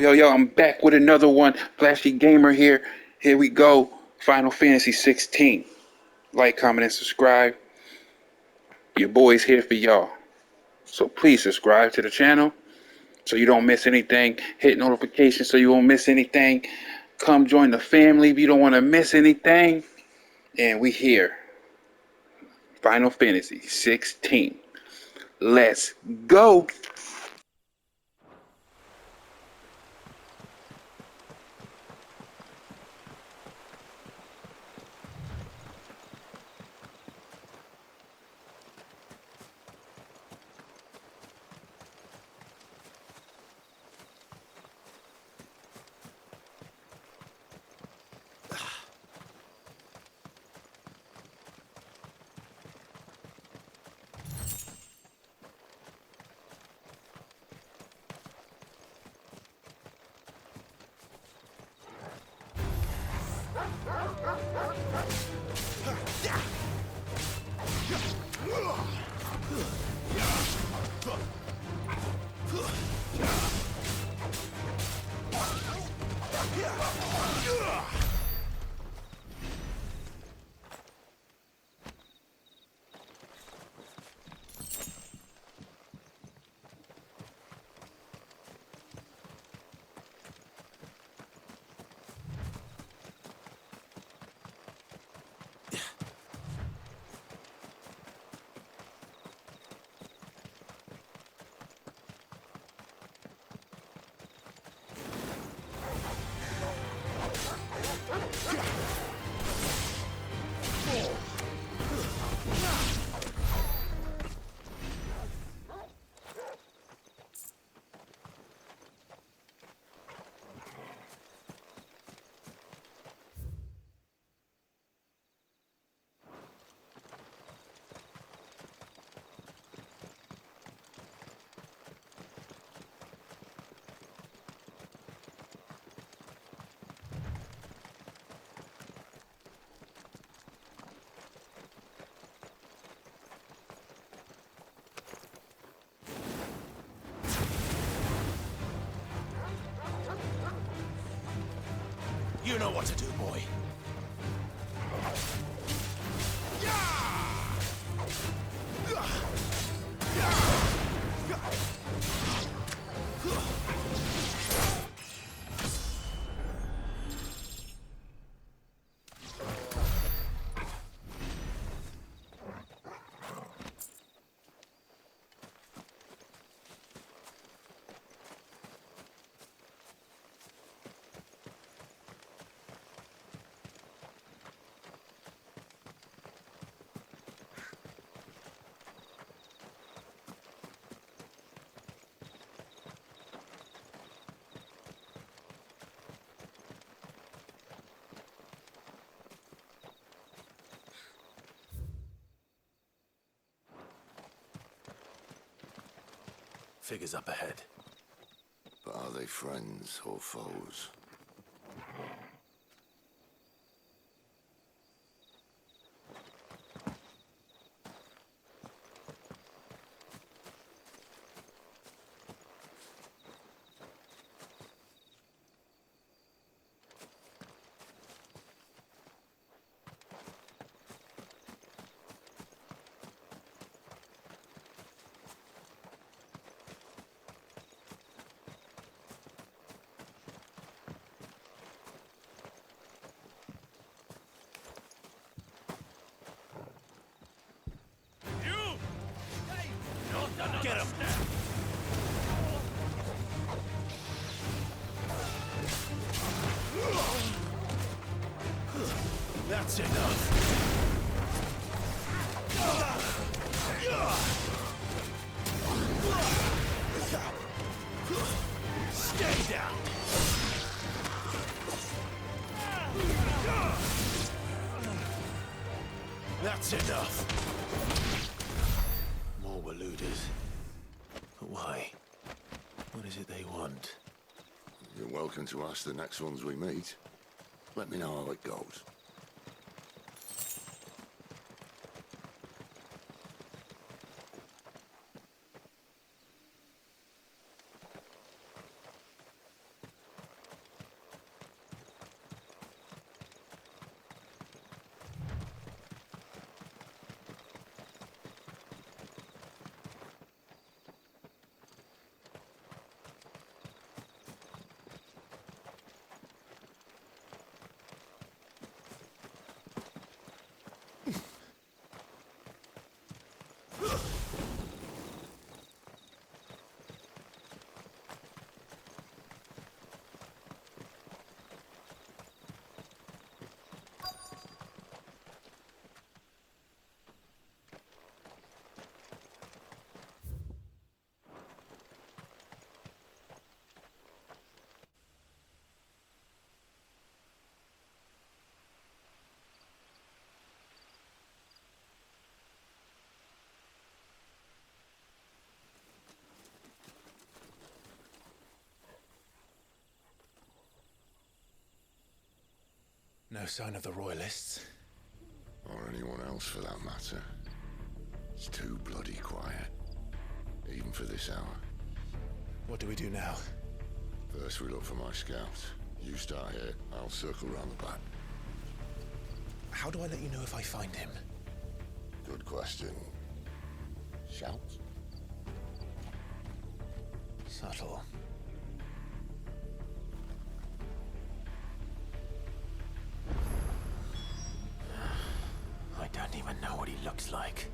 Yo, I'm back with another one. Flashy Gamer here. Here we go. Final Fantasy 16. Like, comment, and subscribe. Your boy's here for y'all. So please subscribe to the channel so you don't miss anything. Hit notifications so you won't miss anything. Come join the family if you don't want to miss anything. And we here. Final Fantasy 16. Let's go. You know what to do, boy. Figures up ahead. But are they friends or foes? Get him! That's enough. Stay down. That's enough. More Waluders. But why? What is it they want? You're welcome to ask the next ones we meet. Let me know how it goes. No sign of the Royalists. Or anyone else for that matter. It's too bloody quiet. Even for this hour. What do we do now? First we look for my scouts. You start here, I'll circle round the back. How do I let you know if I find him? Good question. Shout? Subtle. I don't even know what he looks like.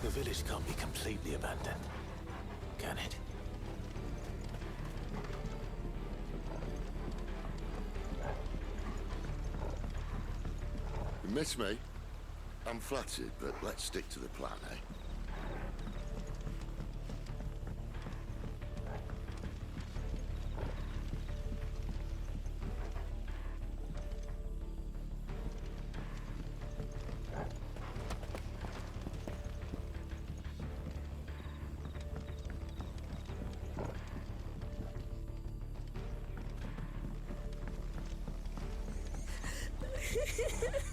The village can't be completely abandoned, can it? You miss me? I'm flattered, but let's stick to the plan, eh?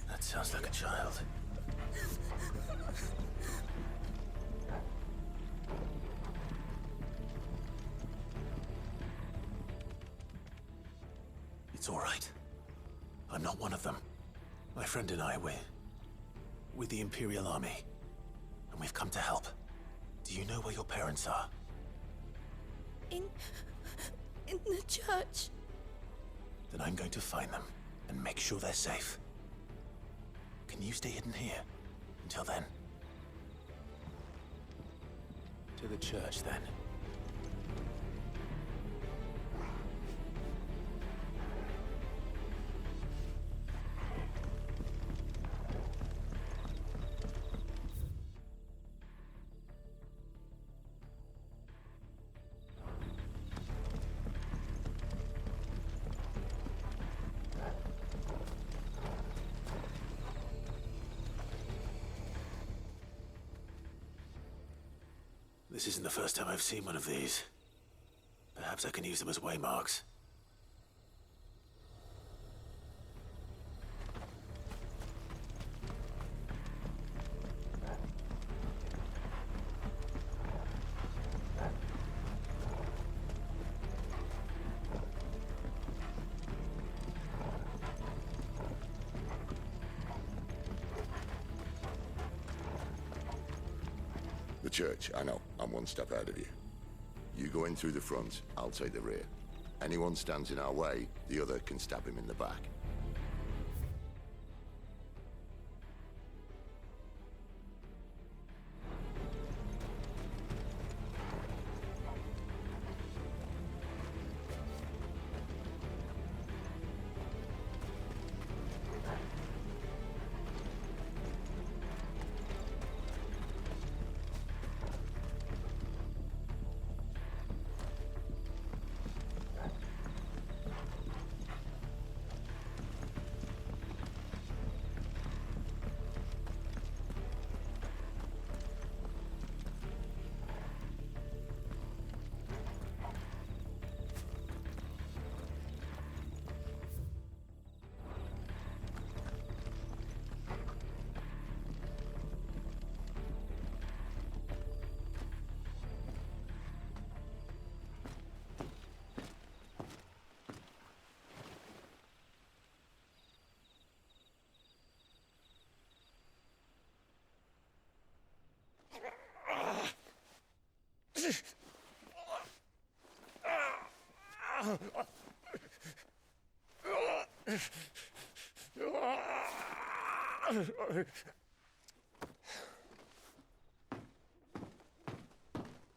That sounds like a child. It's all right. I'm not one of them. My friend and I, we're with the Imperial Army, and we've come to help. Do you know where your parents are? In the church. Then I'm going to find them and make sure they're safe. Can you stay hidden here until then? To the church, then. This isn't the first time I've seen one of these. Perhaps I can use them as waymarks. The church, I know. I'm one step ahead of you. You go in through the front, I'll take the rear. Anyone stands in our way, the other can stab him in the back.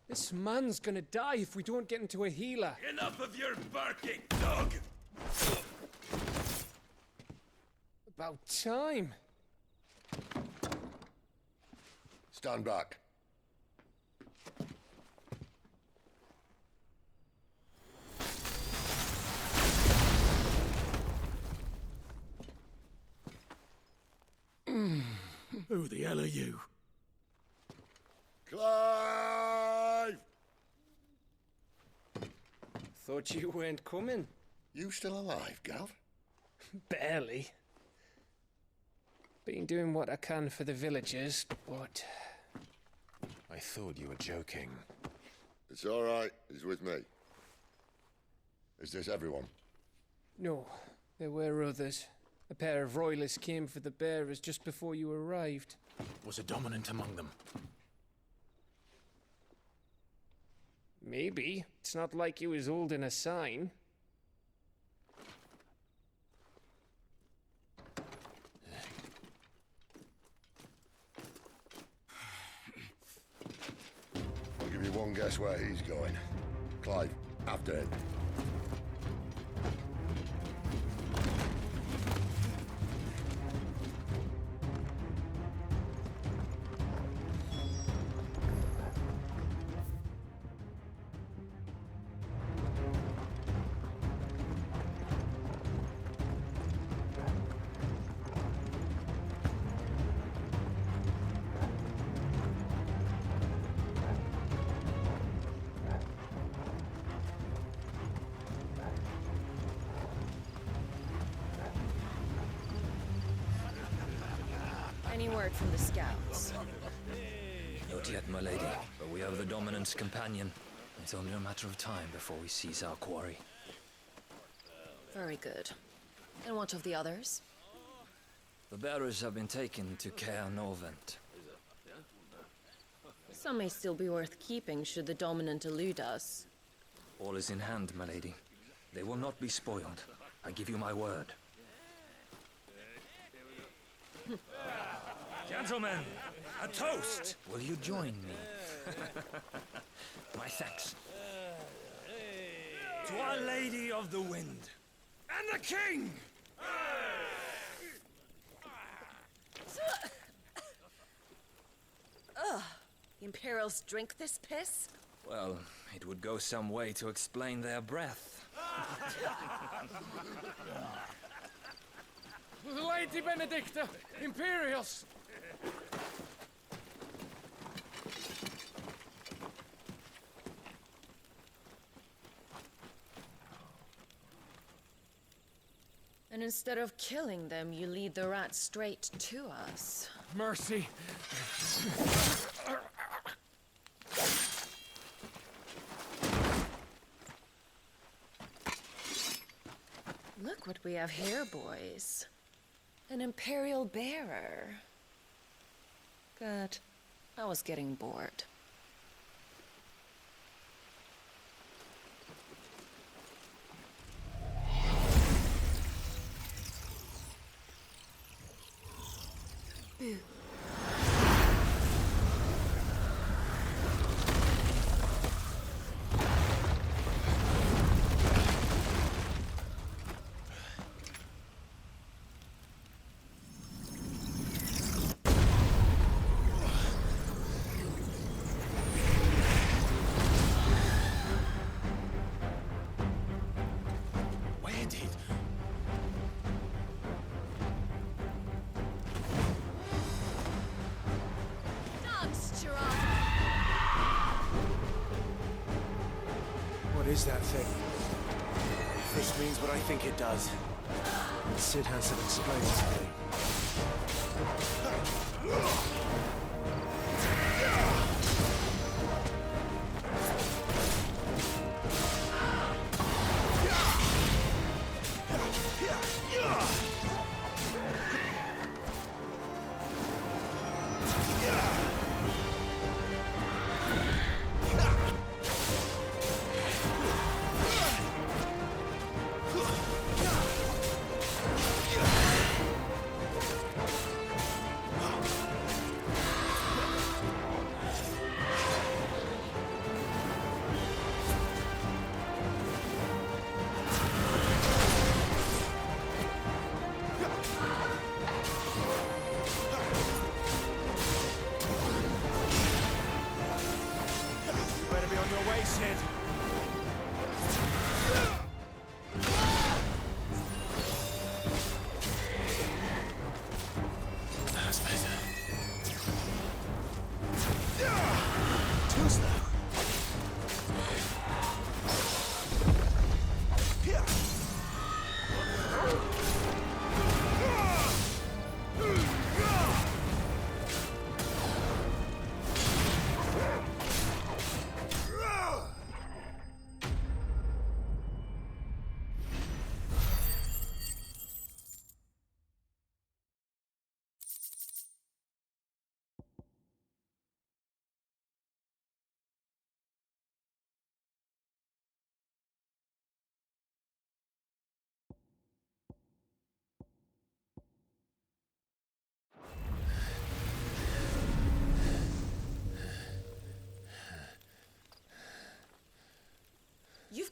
This man's gonna die if we don't get into a healer. Enough of your barking, dog! About time. stand back. Who the hell are you? Clive! Thought you weren't coming. You still alive, Gav? Barely. Been doing what I can for the villagers, but... I thought you were joking. It's all right. He's with me. Is this everyone? No, there were others. A pair of royalists came for the bearers just before you arrived. Was a dominant among them? Maybe. It's not like he was holding a sign. I'll give you one guess where he's going. Clive, after him. Any word from the scouts? Not yet, my lady, but we have the Dominant's companion. It's only a matter of time before we seize our quarry. Very good. And what of the others? The bearers have been taken to Caer Norvent. Some may still be worth keeping should the Dominant elude us. All is in hand, my lady. They will not be spoiled. I give you my word. Gentlemen, a toast! Will you join me? My thanks. To Our Lady of the Wind. And the King! The Imperials drink this piss? Well, it would go some way to explain their breath. Lady Benedicta! Imperials! And instead of killing them, you lead the rats straight to us. Mercy! Look what we have here, boys. An Imperial bearer. Good. I was getting bored. Boo. Where did... What is that thing? If this means what I think it does, Sid has some explaining to do.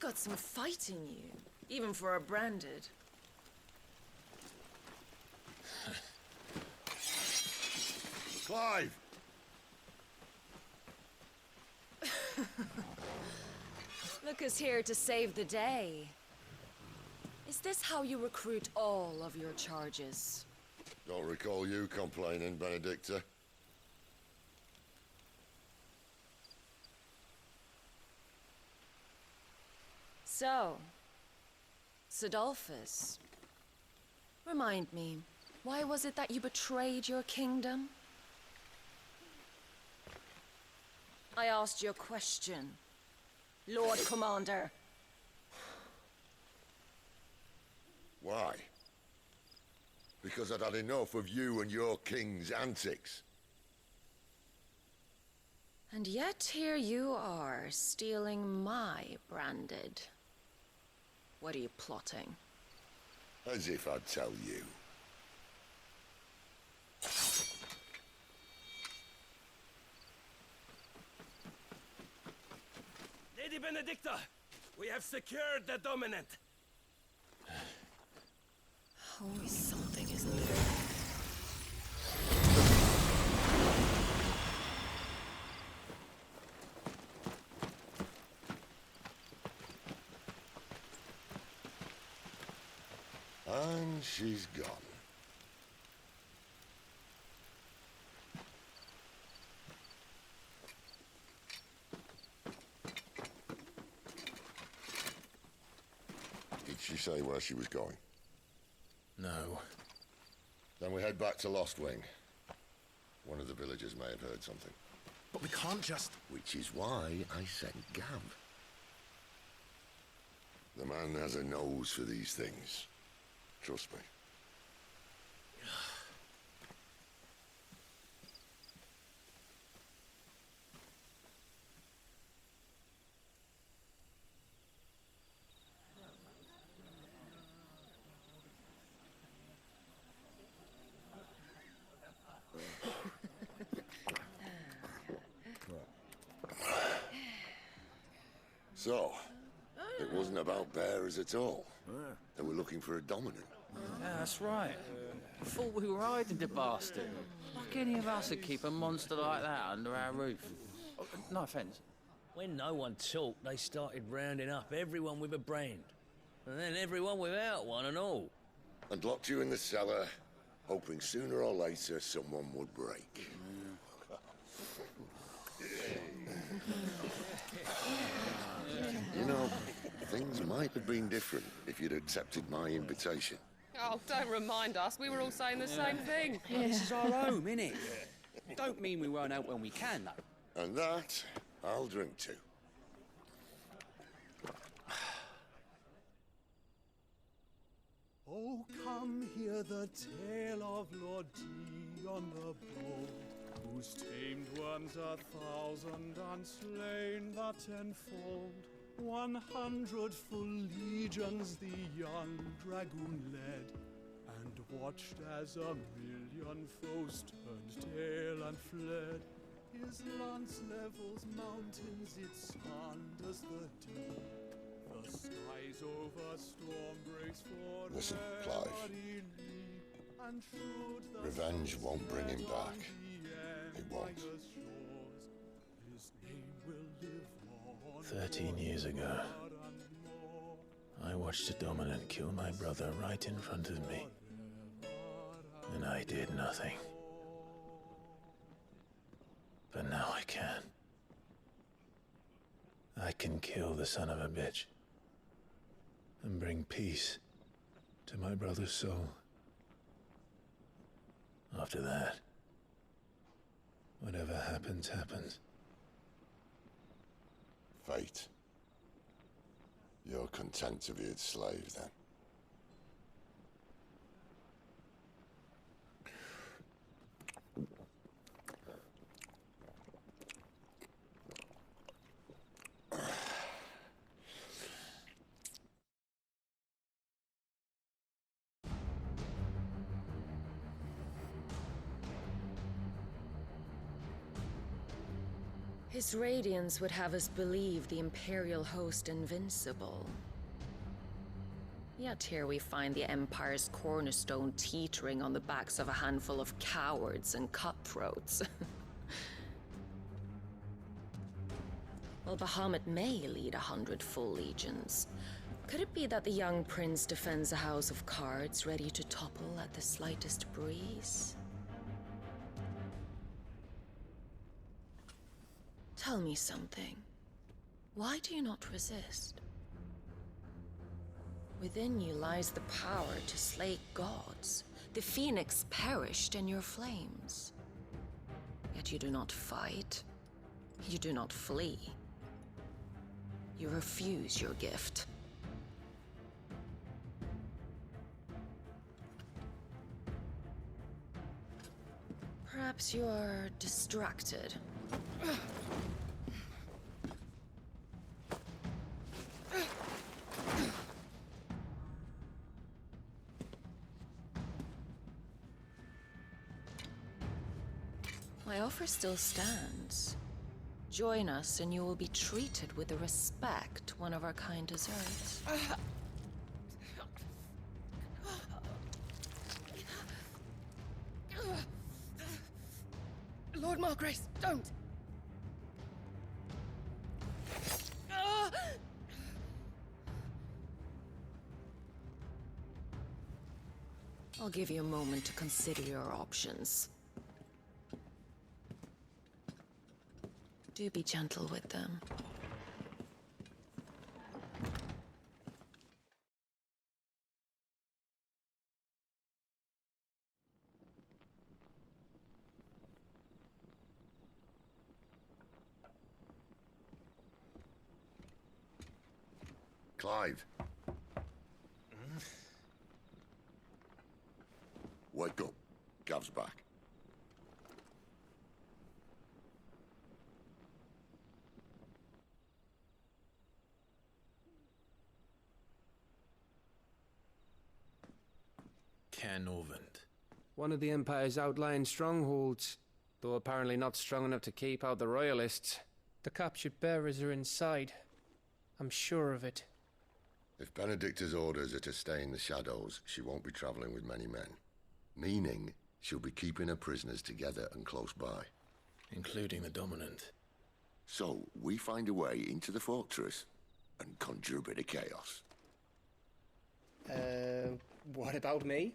got some fight in you, even for a branded. Clive! Look who's here to save the day. Is this how you recruit all of your charges? Don't recall you complaining, Benedicta. So, Sidolphus, remind me, why was it that you betrayed your kingdom? I asked you a question, Lord Commander. Why? Because I'd had enough of you and your king's antics. And yet here you are, stealing my branded. What are you plotting? As if I'd tell you. Lady Benedicta, we have secured the dominant. Always something, isn't there? And she's gone. Did she say where she was going? No. Then we head back to Lost Wing. One of the villagers may have heard something. But we can't just... Which is why I sent Gav. The man has a nose for these things. Trust me. So, it wasn't about bearers at all. They were looking for a dominant. Yeah, that's right. I thought we were hiding the bastard. Like any of us would keep a monster like that under our roof. Oh, no offence. When no one talked, they started rounding up everyone with a brand. And then everyone without one and all. And locked you in the cellar, hoping sooner or later someone would break. You know, things might have been different if you'd accepted my invitation. Oh, don't remind us. We were all saying the same thing. This is our home, innit? Don't mean we won't out when we can, though. And that, I'll drink to. Oh, come hear the tale of Lord Dion the Bold, whose tamed worms 1,000 and slain the tenfold. 100 full legions the young dragoon led, and watched as 1,000,000 foes turned tail and fled. His lance levels mountains, it sanders the deep. The skies over storm breaks for Listen, Clive. Revenge won't bring him back. It won't. 13 years ago, I watched a dominant kill my brother right in front of me. And I did nothing. But now I can. I can kill the son of a bitch. And bring peace to my brother's soul. After that, whatever happens, happens. Fate. You're content to be its slave, then? His radiance would have us believe the Imperial host invincible. Yet here we find the Empire's cornerstone teetering on the backs of a handful of cowards and cutthroats. Well, Bahamut may lead 100 full legions. Could it be that the young prince defends a house of cards ready to topple at the slightest breeze? Tell me something. Why do you not resist? Within you lies the power to slay gods. The phoenix perished in your flames. Yet you do not fight. You do not flee. You refuse your gift. Perhaps you are distracted. My offer still stands. Join us and you will be treated with the respect one of our kind deserves. Lord Margrace, don't! I'll give you a moment to consider your options. Do be gentle with them. Clive. Wake up. Gav's back. Norvend. One of the Empire's outlying strongholds, though apparently not strong enough to keep out the Royalists. The captured bearers are inside. I'm sure of it. If Benedicta's orders are to stay in the shadows, she won't be traveling with many men. Meaning, she'll be keeping her prisoners together and close by. Including the Dominant. So, we find a way into the fortress and conjure a bit of chaos. What about me?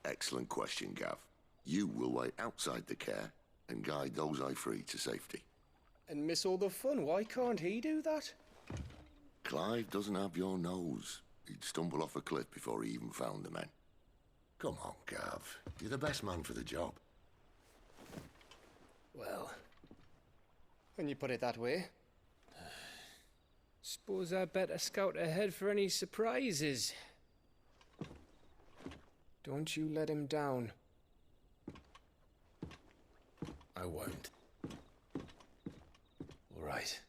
Excellent question, Gav. You will wait outside the care and guide those I free to safety. And miss all the fun. Why can't he do that? Clive doesn't have your nose. He'd stumble off a cliff before he even found the men. Come on, Gav. You're the best man for the job. Well, when you put it that way. Suppose I better scout ahead for any surprises. Don't you let him down. I won't. All right.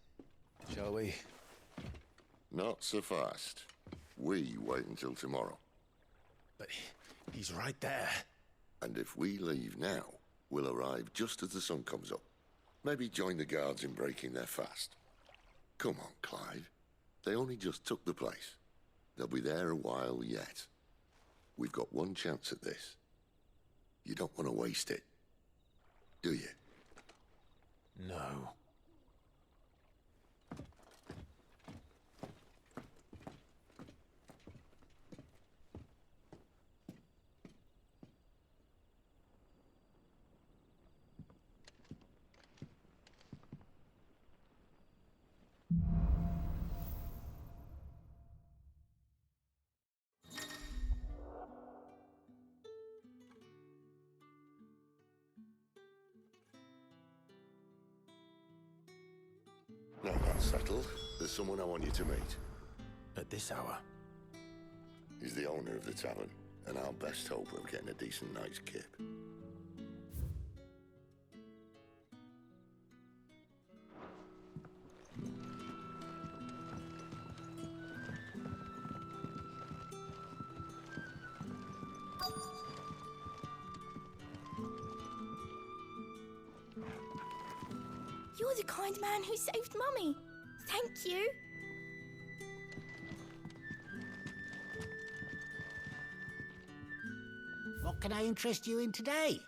Shall we? Not so fast. We wait until tomorrow. But he's right there. And if we leave now, we'll arrive just as the sun comes up. Maybe join the guards in breaking their fast. Come on, Clive. They only just took the place. They'll be there a while yet. We've got one chance at this. You don't want to waste it, do you? No. Now that's settled. There's someone I want you to meet. At this hour? He's the owner of the tavern, and our best hope of getting a decent night's kip. You're You're the kind man who saved Mummy. Thank you. What can I interest you in today?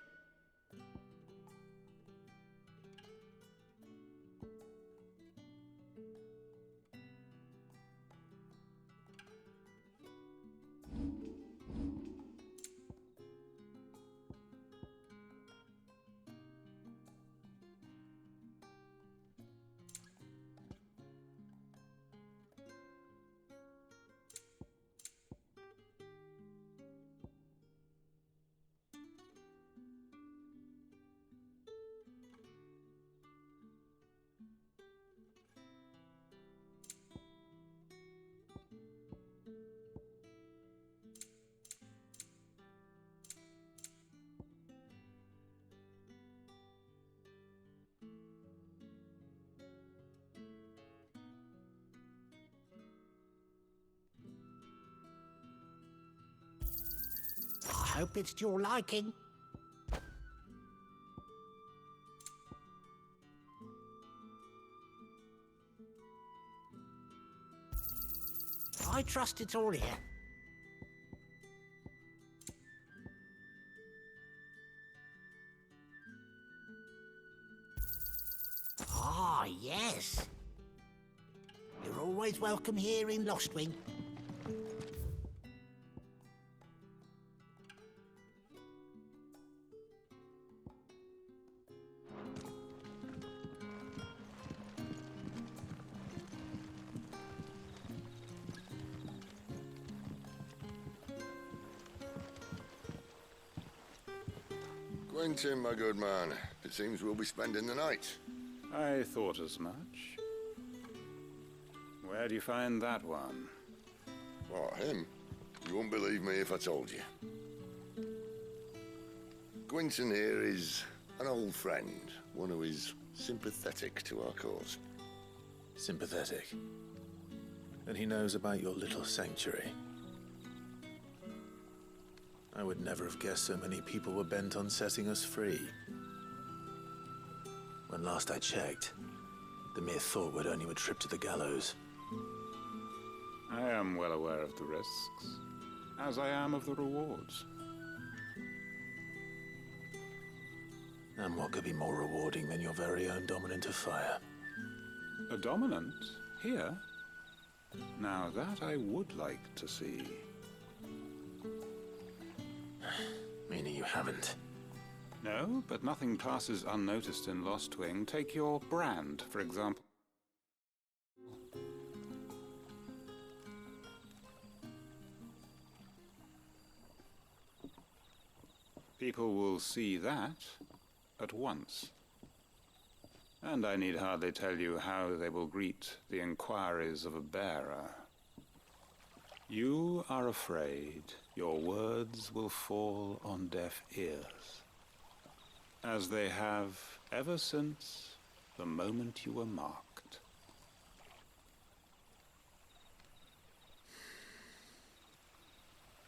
I hope it's to your liking. I trust it's all here. Ah, yes. You're always welcome here in Lostwing. Quentin, my good man. It seems we'll be spending the night. I thought as much. Where do you find that one? What, him? You wouldn't believe me if I told you. Quentin here is an old friend, one who is sympathetic to our cause. Sympathetic. And he knows about your little sanctuary. I would never have guessed so many people were bent on setting us free. When last I checked, the mere thought would earn you a trip to the gallows. I am well aware of the risks, as I am of the rewards. And what could be more rewarding than your very own dominant of fire? A dominant? Here? Now that I would like to see. Meaning you haven't? No, but nothing passes unnoticed in Lostwing. Take your brand, for example. People will see that at once. And I need hardly tell you how they will greet the inquiries of a bearer. You are afraid your words will fall on deaf ears, as they have ever since the moment you were marked.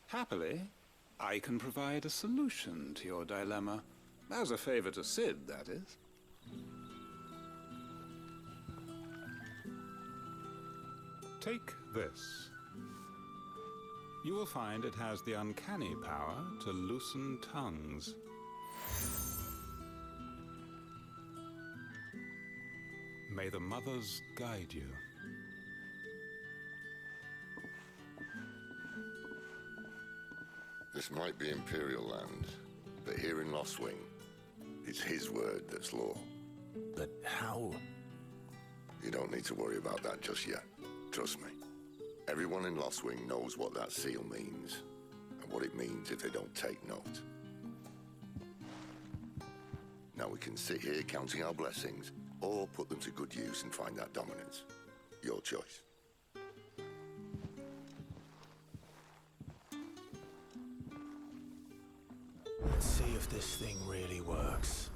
Happily, I can provide a solution to your dilemma, as a favor to Sid, that is. Take this. You will find it has the uncanny power to loosen tongues. May the mothers guide you. This might be Imperial land, but here in Lostwing, it's his word that's law. But how? You don't need to worry about that just yet. Trust me. Everyone in Lostwing knows what that seal means, and what it means if they don't take note. Now we can sit here counting our blessings, or put them to good use and find that dominance. Your choice. Let's see if this thing really works.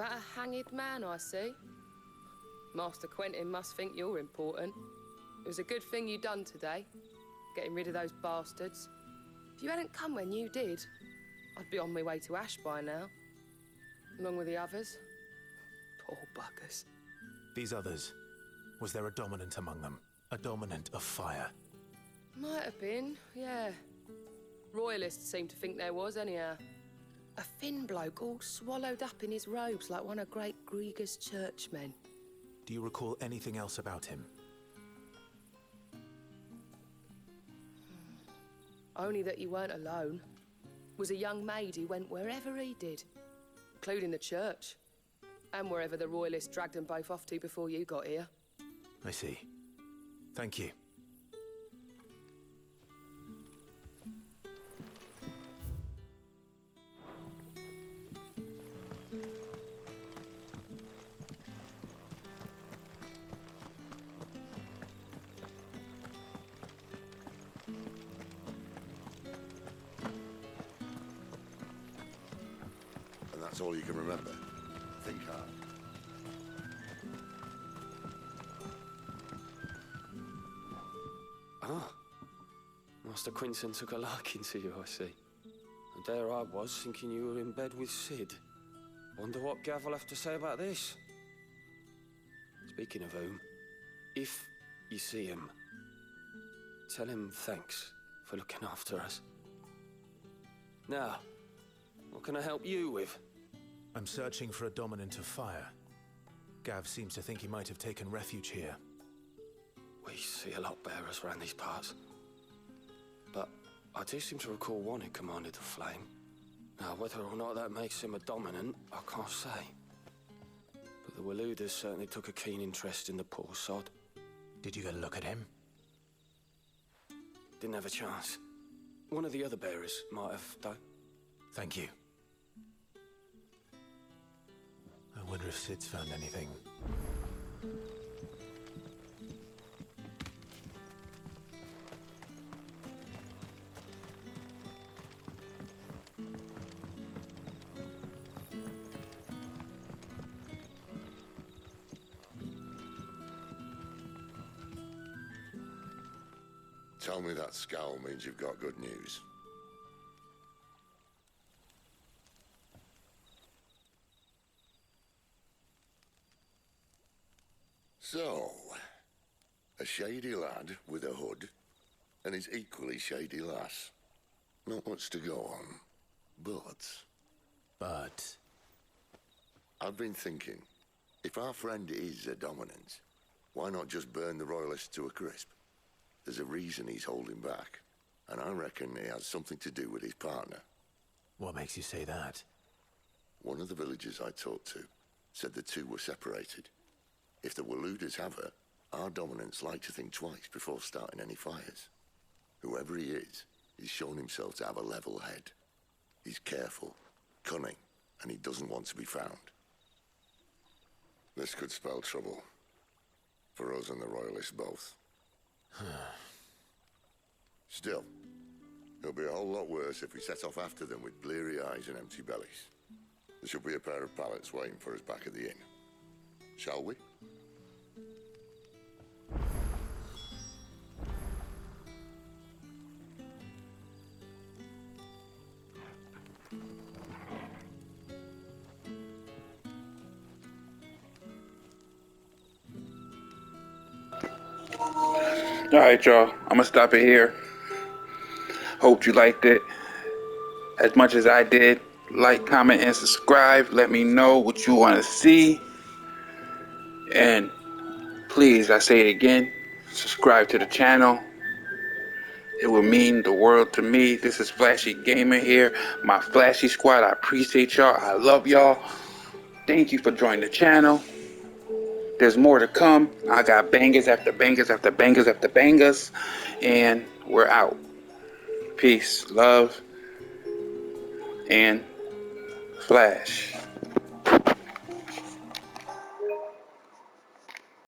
That a hanged man, I see. Master Quentin must think you're important. It was a good thing you done today, getting rid of those bastards. If you hadn't come when you did, I'd be on my way to Ash by now, along with the others. Poor buggers. These others, was there a dominant among them? A dominant of fire? Might have been, yeah. Royalists seem to think there was, anyhow. A thin bloke all swallowed up in his robes like one of Great Grieger's churchmen. Do you recall anything else about him? Only that he weren't alone. Was a young maid who went wherever he did, including the church, and wherever the Royalists dragged them both off to before you got here. I see. Thank you. And that's all you can remember? Think hard. Ah. Master Quinton took a liking to you, I see. And there I was, thinking you were in bed with Sid. Wonder what Gav will have to say about this. Speaking of whom, if you see him, tell him thanks for looking after us. Now, what can I help you with? I'm searching for a dominant of fire. Gav seems to think he might have taken refuge here. We see a lot bearers around these parts. But I do seem to recall one who commanded the flame. Now, whether or not that makes him a dominant, I can't say. But the Waluders certainly took a keen interest in the poor sod. Did you get a look at him? Didn't have a chance. One of the other bearers might have, though. Thank you. I wonder if Sid's found anything. Tell me that scowl means you've got good news. So, a shady lad with a hood, and his equally shady lass. Not much to go on, but... I've been thinking, if our friend is a dominant, why not just burn the Royalists to a crisp? There's a reason he's holding back, and I reckon it has something to do with his partner. What makes you say that? One of the villagers I talked to said the two were separated. If the Waluders have her, our dominants like to think twice before starting any fires. Whoever he is, he's shown himself to have a level head. He's careful, cunning, and he doesn't want to be found. This could spell trouble. For us and the Royalists both. Still, it'll be a whole lot worse if we set off after them with bleary eyes and empty bellies. There should be a pair of pallets waiting for us back at the inn. Shall we? Alright, y'all. I'm gonna stop it here. Hope you liked it as much as I did. Like, comment, and subscribe. Let me know what you want to see. And please, I say it again, subscribe to the channel. It would mean the world to me. This is Flashy Gamer here. My Flashy Squad. I appreciate y'all. I love y'all. Thank you for joining the channel. There's more to come. I got bangers after bangers after bangers after bangers. And we're out. Peace, love, and Flash.